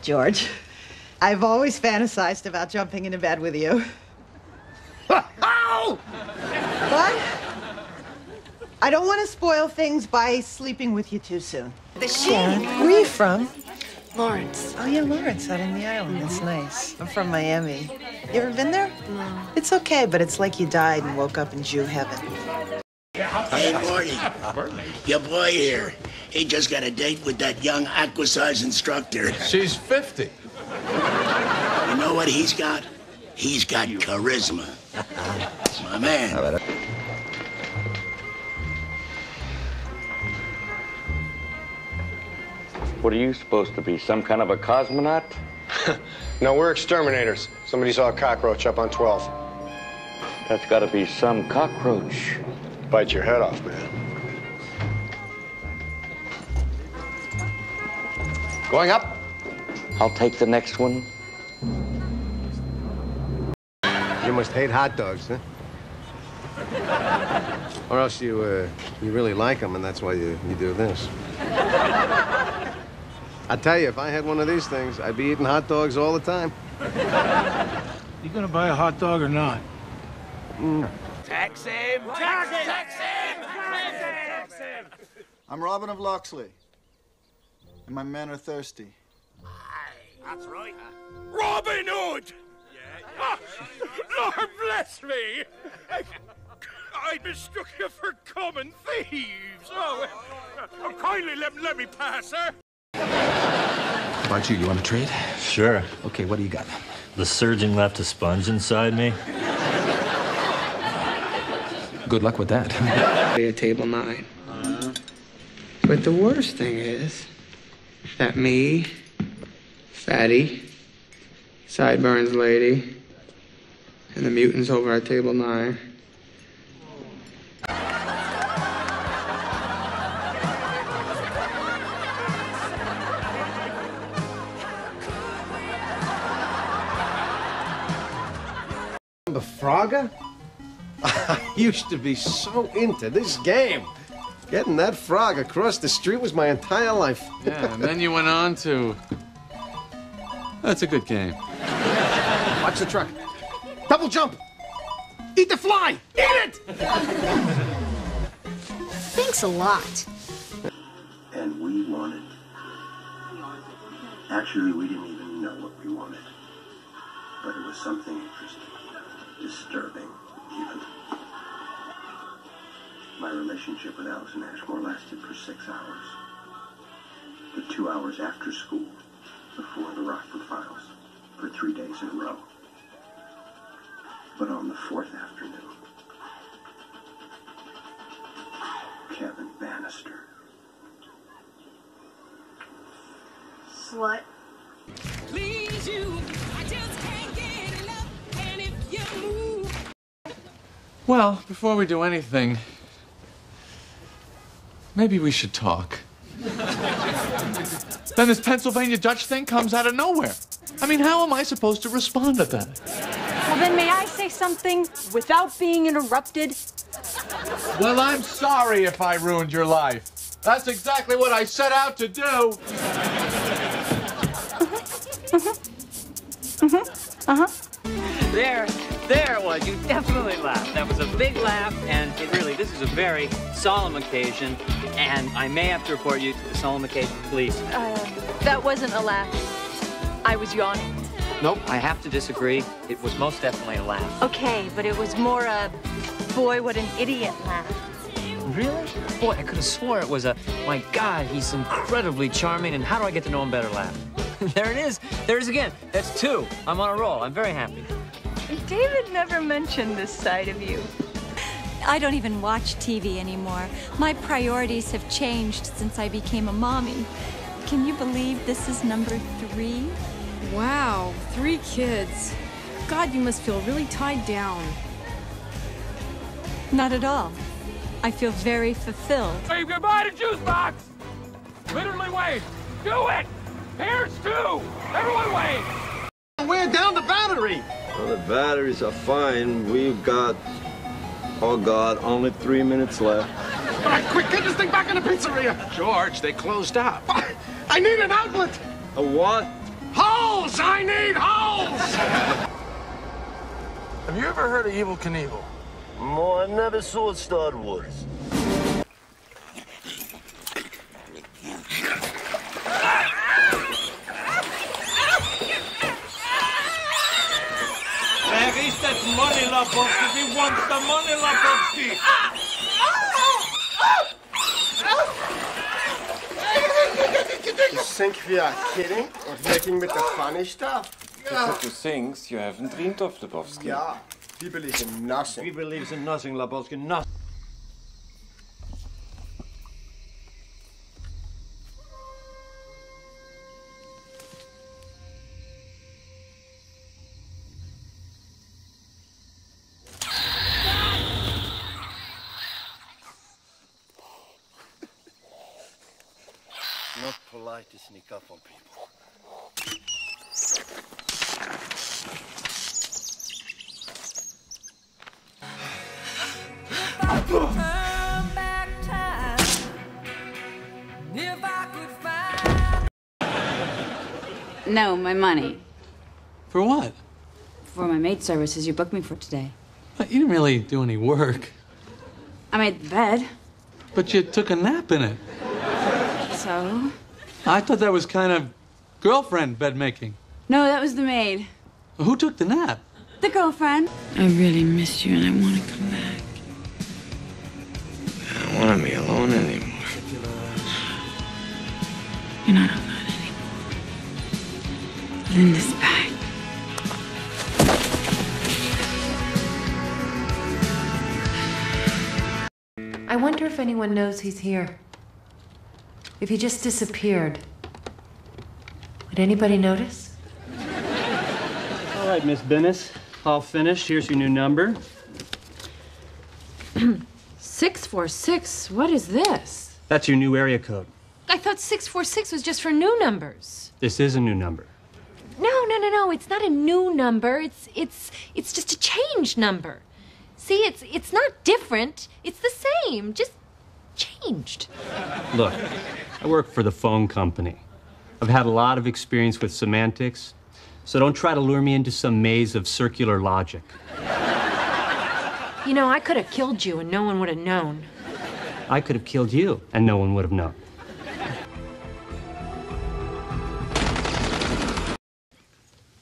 George. I've always fantasized about jumping into bed with you. Ow! But I don't want to spoil things by sleeping with you too soon. Sharon, where are you from? Lawrence. Oh, yeah, Lawrence, out on the island. That's nice. I'm from Miami. You ever been there? No. It's okay, but it's like you died and woke up in Jew heaven. Hey, Morty. Your boy here. He just got a date with that young aquasize instructor. She's 50. You know what he's got? He's got charisma. My man. What are you supposed to be, some kind of a cosmonaut? No, we're exterminators. Somebody saw a cockroach up on 12th. That's got to be some cockroach. Bite your head off, man. Going up? I'll take the next one. You must hate hot dogs, huh? Or else you really like them, and that's why you do this. I tell you, if I had one of these things, I'd be eating hot dogs all the time. You gonna buy a hot dog or not? Tax him! Tax him! Tax him! Tax him! I'm Robin of Locksley, and my men are thirsty. That's right. Robin Hood! Yeah. Lord bless me! I mistook you for common thieves. Oh, kindly let me pass, sir. How about you? You want to trade? Sure. Okay, what do you got? The surgeon left a sponge inside me. Good luck with that. At table 9. But the worst thing is that me, Fatty, Sideburns Lady, and the mutants over at table 9. Frogger? I used to be so into this game. Getting that frog across the street was my entire life. Yeah, and then you went on to... That's a good game. Watch the truck. Double jump. Eat the fly. Eat it! Thanks a lot. And we wanted. Actually, we didn't even know what we wanted. But it was something interesting. Disturbing, even. My relationship with Allison Ashmore lasted for 6 hours. The 2 hours after school, before the Rockford Files, for 3 days in a row. But on the 4th afternoon, Kevin Bannister. Slut. Please you, I just can't get enough, and if you move. Well, before we do anything, maybe we should talk. Then this Pennsylvania Dutch thing comes out of nowhere. I mean, how am I supposed to respond to that? Well, then may I say something without being interrupted? Well, I'm sorry if I ruined your life. That's exactly what I set out to do. There it was. You definitely laughed. That was a big laugh, and this is a very solemn occasion, and I may have to report you to the solemn occasion police. That wasn't a laugh. I was yawning. Nope, I have to disagree. It was most definitely a laugh. Okay, but it was more a, boy, what an idiot laugh. Really? Boy, I could have swore it was a, my God, he's incredibly charming, and how do I get to know him better laugh? There it is. There it is again. That's 2. I'm on a roll. I'm very happy. David never mentioned this side of you. I don't even watch TV anymore. My priorities have changed since I became a mommy. Can you believe this is number 3? Wow, 3 kids. God, you must feel really tied down. Not at all. I feel very fulfilled. Hey, goodbye to juice box! Literally wait! Do it! Here's 2! Everyone wait! We're down the battery! Well, the batteries are fine. We've got, oh God, only 3 minutes left. All right, quick, get this thing back in the pizzeria! George, they closed up. I need an outlet! A what? Hot Holes! I need holes! Have you ever heard of Evel Knievel? No, I never saw Star Wars. Where is that money, Lebowski? We want the money, Lebowski! You think we are kidding or taking with the funny stuff? Because you think you haven't dreamed of Lebowski. Yeah, he believes in nothing. He believes in nothing, Lebowski, nothing. Not polite to sneak up on people. No, my money. For what? For my maid services you booked me for today. You didn't really do any work. I made the bed. But you took a nap in it. So? I thought that was kind of girlfriend bed making. No, that was the maid. Who took the nap? The girlfriend. I really missed you and I want to come back. I don't want to be alone anymore. You're not alone anymore. Linda's back. I wonder if anyone knows he's here. If he just disappeared. Would anybody notice? All right, Miss Bennis. All finished. Here's your new number. 646? What is this? That's your new area code. I thought 646 was just for new numbers. This is a new number. No. It's not a new number. It's just a changed number. See, it's not different. It's the same, just changed. Look, I work for the phone company. I've had a lot of experience with semantics, so don't try to lure me into some maze of circular logic. You know, I could have killed you and no one would have known. I could have killed you and no one would have known.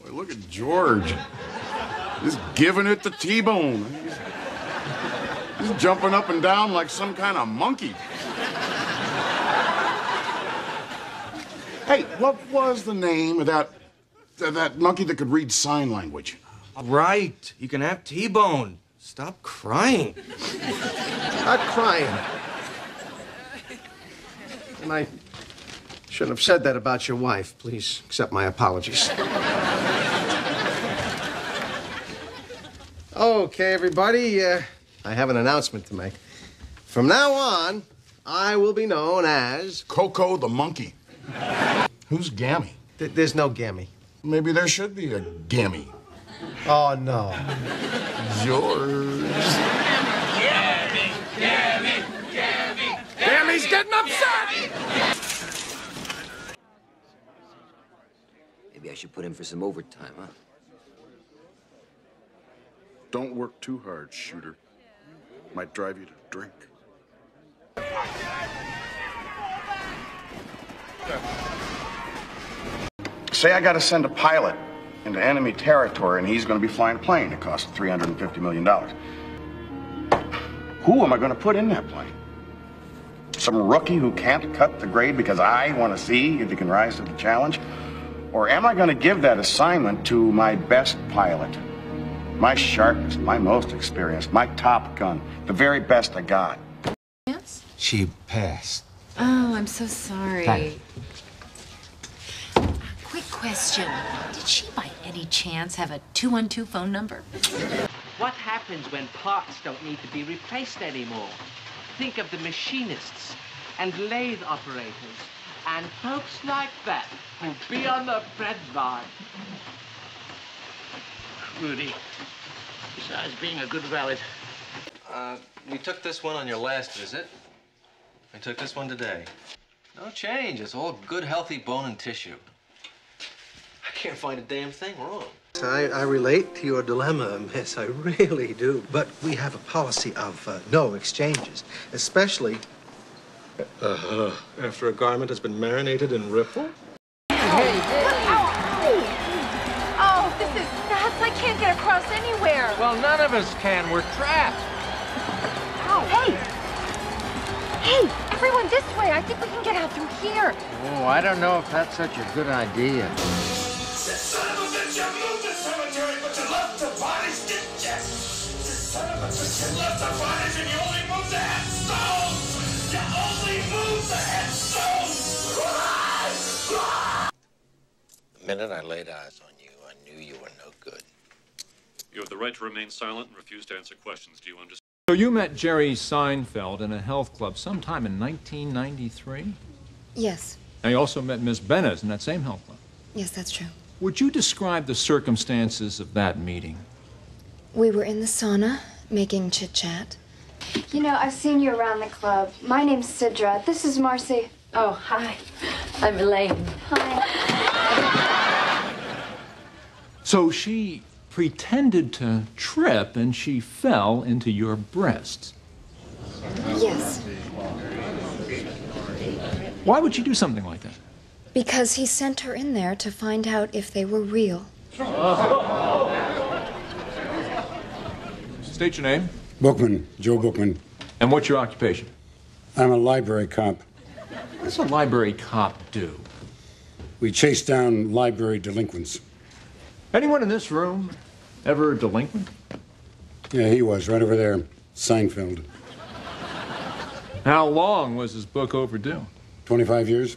Boy, look at George. Just giving it the T-bone. He's jumping up and down like some kind of monkey. Hey, what was the name of that monkey that could read sign language? Right. You can have T-bone. Stop crying. Not crying. And I shouldn't have said that about your wife. Please accept my apologies. Okay, everybody, I have an announcement to make. From now on, I will be known as... Coco the Monkey. Who's Gammy? There's no Gammy. Maybe there should be a Gammy. Oh, no. George. Gammy! Gammy's getting upset! Maybe I should put in for some overtime, huh? Don't work too hard, shooter. Might drive you to drink. Say I gotta send a pilot into enemy territory and he's gonna be flying a plane. It costs $350 million. Who am I gonna put in that plane? Some rookie who can't cut the grade because I want to see if he can rise to the challenge? Or am I gonna give that assignment to my best pilot? My sharpest, my most experienced, my top gun, the very best I got. Yes? She passed. Oh, I'm so sorry. Thank Quick question. Did she by any chance have a 212 phone number? What happens when parts don't need to be replaced anymore? Think of the machinists and lathe operators and folks like that who be on the bread line. Rudy, besides being a good valet. We took this one on your last visit. We took this one today. No change. It's all good, healthy bone and tissue. I can't find a damn thing wrong. I relate to your dilemma, miss. I really do. But we have a policy of no exchanges, especially after a garment has been marinated in ripple. Oh, this is nuts. I can't get across anywhere. Well, none of us can. We're trapped. Oh, hey. Hey, everyone this way. I think we can get out through here. Oh, I don't know if that's such a good idea. Son of a bitch, you moved the cemetery, but you left the bodies, didn't you? Son of a bitch, you left the bodies and you only moved the headstones! You only moved the headstones! The minute I laid eyes on you, I knew you were no good. You have the right to remain silent and refuse to answer questions. Do you understand? So you met Jerry Seinfeld in a health club sometime in 1993? Yes. And you also met Miss Bennett in that same health club? Yes, that's true. Would you describe the circumstances of that meeting? We were in the sauna, making chit-chat. You know, I've seen you around the club. My name's Sidra. This is Marcy. Oh, hi. I'm Elaine. Hi. So she pretended to trip and she fell into your breasts. Yes. Why would you do something like that? Because he sent her in there to find out if they were real. State your name. Bookman, Joe Bookman. And what's your occupation? I'm a library cop. What's a library cop do? We chase down library delinquents. Anyone in this room ever a delinquent? Yeah, he was, right over there. Seinfeld. How long was his book overdue? 25 years.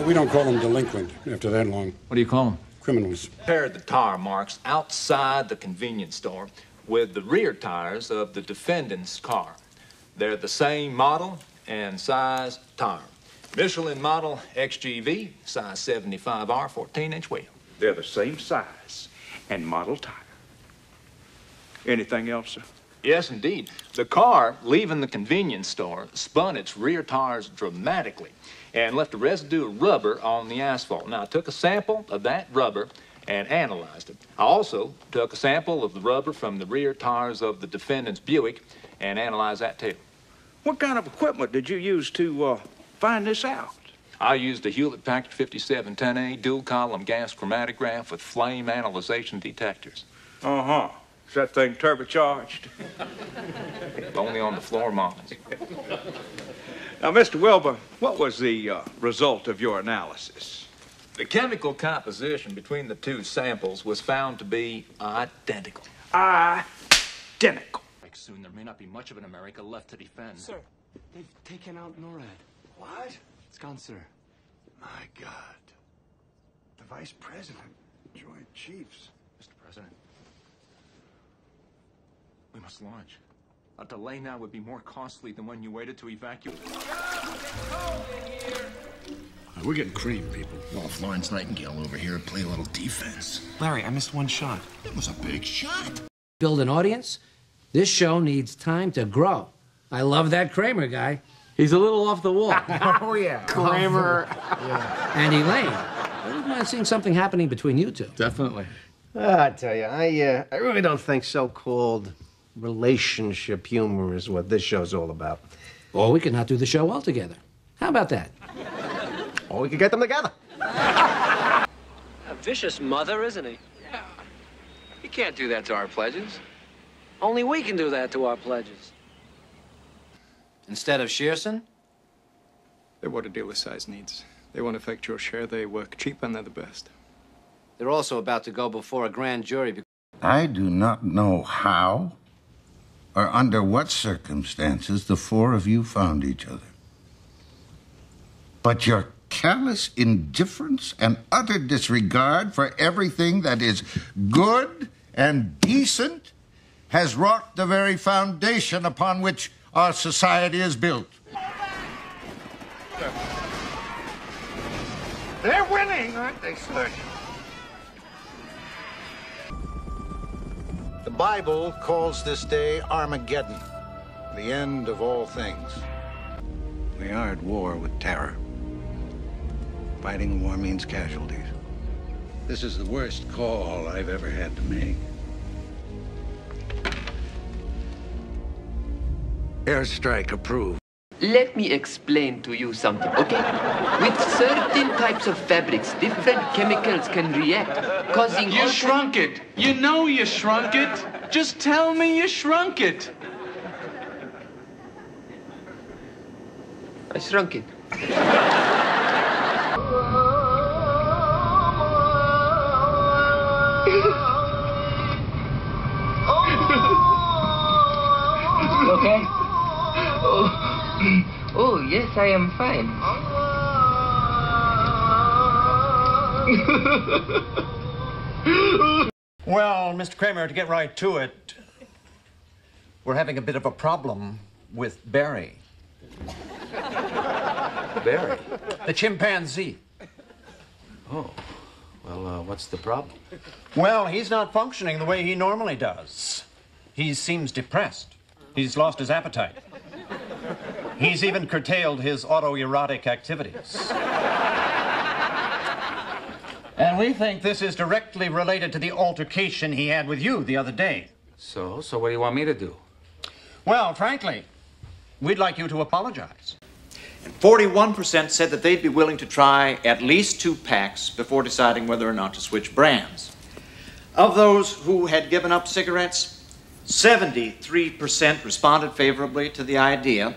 We don't call them delinquent after that long. What do you call them? Criminals. Compared the tire marks outside the convenience store with the rear tires of the defendant's car. They're the same model and size tire. Michelin model XGV, size 75R, 14-inch wheel. They're the same size and model tire. Anything else, sir? Yes, indeed. The car, leaving the convenience store, spun its rear tires dramatically and left a residue of rubber on the asphalt. Now, I took a sample of that rubber and analyzed it. I also took a sample of the rubber from the rear tires of the defendant's Buick and analyzed that, too. What kind of equipment did you use to find this out? I used a Hewlett-Packard 5710A dual-column gas chromatograph with flame analyzation detectors. Uh-huh. Is that thing turbocharged? Only on the floor models. Now, Mr. Wilbur, what was the result of your analysis? The chemical composition between the two samples was found to be identical. Identical. Soon there may not be much of an America left to defend. Sir, they've taken out NORAD. What? It's gone, sir. My God. The Vice President, Joint Chiefs. Mr. President, we must launch. A delay now would be more costly than when you waited to evacuate. We're getting creamed, people. Well, Florence Nightingale over here play a little defense. Larry, I missed one shot. It was a big shot. Build an audience? This show needs time to grow. I love that Kramer guy. He's a little off the wall. Oh, yeah. Kramer. Yeah. And Elaine, I wouldn't mind seeing something happening between you two. Definitely. I tell you, I really don't think so-called relationship humor is what this show's all about. Or we could not do the show altogether. How about that? Or we could get them together. A vicious mother, isn't he? Yeah. He can't do that to our pledges. Only we can do that to our pledges. Instead of Shearson? They want to deal with size needs. They won't affect your share. They work cheap and they're the best. They're also about to go before a grand jury. I do not know how or under what circumstances the four of you found each other. But your callous indifference and utter disregard for everything that is good and decent has wrought the very foundation upon which our society is built. They're winning, aren't they, Sludge? The Bible calls this day Armageddon, the end of all things. We are at war with terror. Fighting war means casualties. This is the worst call I've ever had to make. Airstrike approved. Let me explain to you something, okay? With certain types of fabrics, different chemicals can react, causing... You shrunk it. You know you shrunk it. Just tell me you shrunk it. I shrunk it. Okay? Oh, yes, I am fine. Well, Mr. Kramer, to get right to it, we're having a bit of a problem with Barry. Barry? The chimpanzee. Oh, well, what's the problem? Well, he's not functioning the way he normally does. He seems depressed. He's lost his appetite. He's even curtailed his autoerotic activities. And we think this is directly related to the altercation he had with you the other day. So what do you want me to do? Well, frankly, we'd like you to apologize. And 41% said that they'd be willing to try at least 2 packs before deciding whether or not to switch brands. Of those who had given up cigarettes, 73% responded favorably to the idea,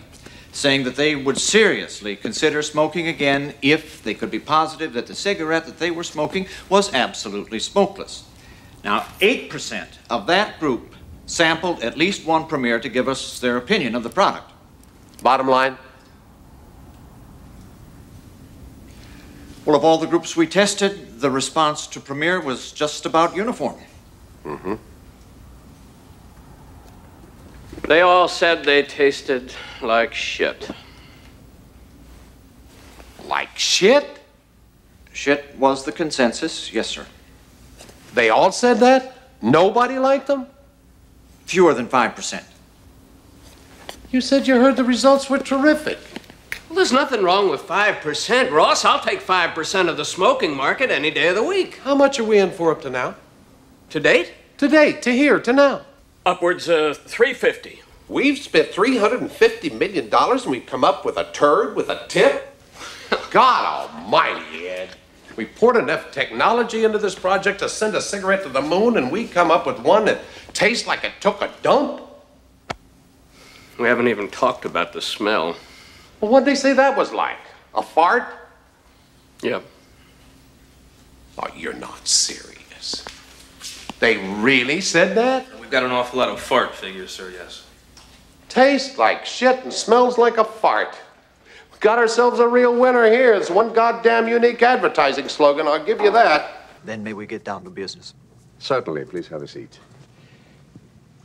saying that they would seriously consider smoking again if they could be positive that the cigarette that they were smoking was absolutely smokeless. Now, 8% of that group sampled at least one Premier to give us their opinion of the product. Bottom line? Well, of all the groups we tested, the response to Premier was just about uniform. Mm-hmm. They all said they tasted like shit. Like shit? Shit was the consensus, yes, sir. They all said that? Nobody liked them? Fewer than 5%. You said you heard the results were terrific. Well, there's nothing wrong with 5%, Ross. I'll take 5% of the smoking market any day of the week. How much are we in for up to now? To date? To date, to here, to now. Upwards of $350. We've spent $350 million and we've come up with a turd with a tip? God almighty, Ed. We poured enough technology into this project to send a cigarette to the moon and we come up with one that tastes like it took a dump? We haven't even talked about the smell. Well, what'd they say that was like? A fart? Yep. Oh, you're not serious. They really said that? We've got an awful lot of fart figures, sir, yes. Tastes like shit and smells like a fart. We got ourselves a real winner here. It's one goddamn unique advertising slogan, I'll give you that. Then may we get down to business? Certainly, please have a seat.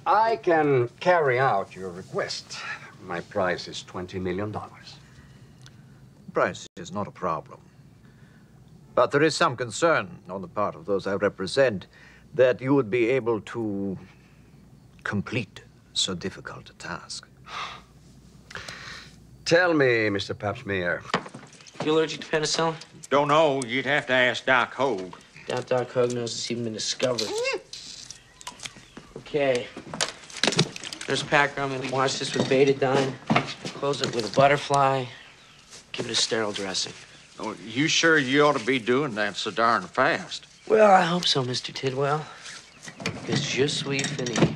I can carry out your request. My price is $20 million. Price is not a problem. But there is some concern on the part of those I represent that you would be able to complete so difficult a task. Tell me, Mr. Papsmear. You allergic to penicillin? Don't know. You'd have to ask Doc Hogue. Doc Hogue knows it's even been discovered. Okay. There's a packer. I'm gonna wash this with betadine, close it with a butterfly, give it a sterile dressing. Oh, you sure you ought to be doing that so darn fast? Well, I hope so, Mr. Tidwell. Because je suis fini.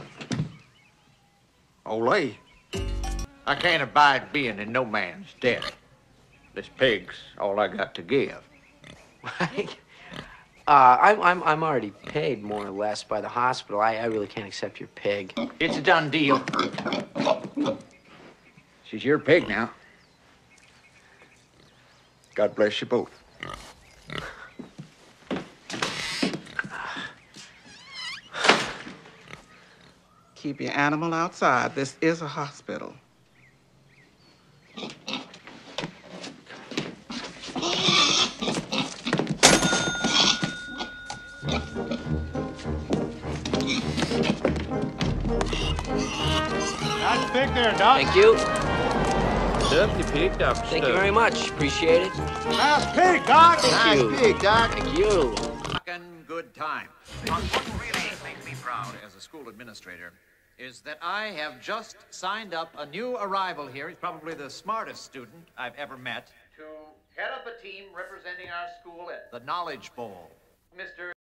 Olay. I can't abide being in no man's debt. This pig's all I got to give. I'm already paid more or less by the hospital. I really can't accept your pig. It's a done deal. She's your pig now. God bless you both. Keep your animal outside. This is a hospital. That's big there, Doc. Thank you. stuff you picked up. Thank you very much. Appreciate it. Nice pig, Doc. Thank you. Pig, Doc. Thank you. Fucking good time. What really makes me proud as a school administrator is that I have just signed up a new arrival here. He's probably the smartest student I've ever met. To head up a team representing our school at the Knowledge Bowl. Mr.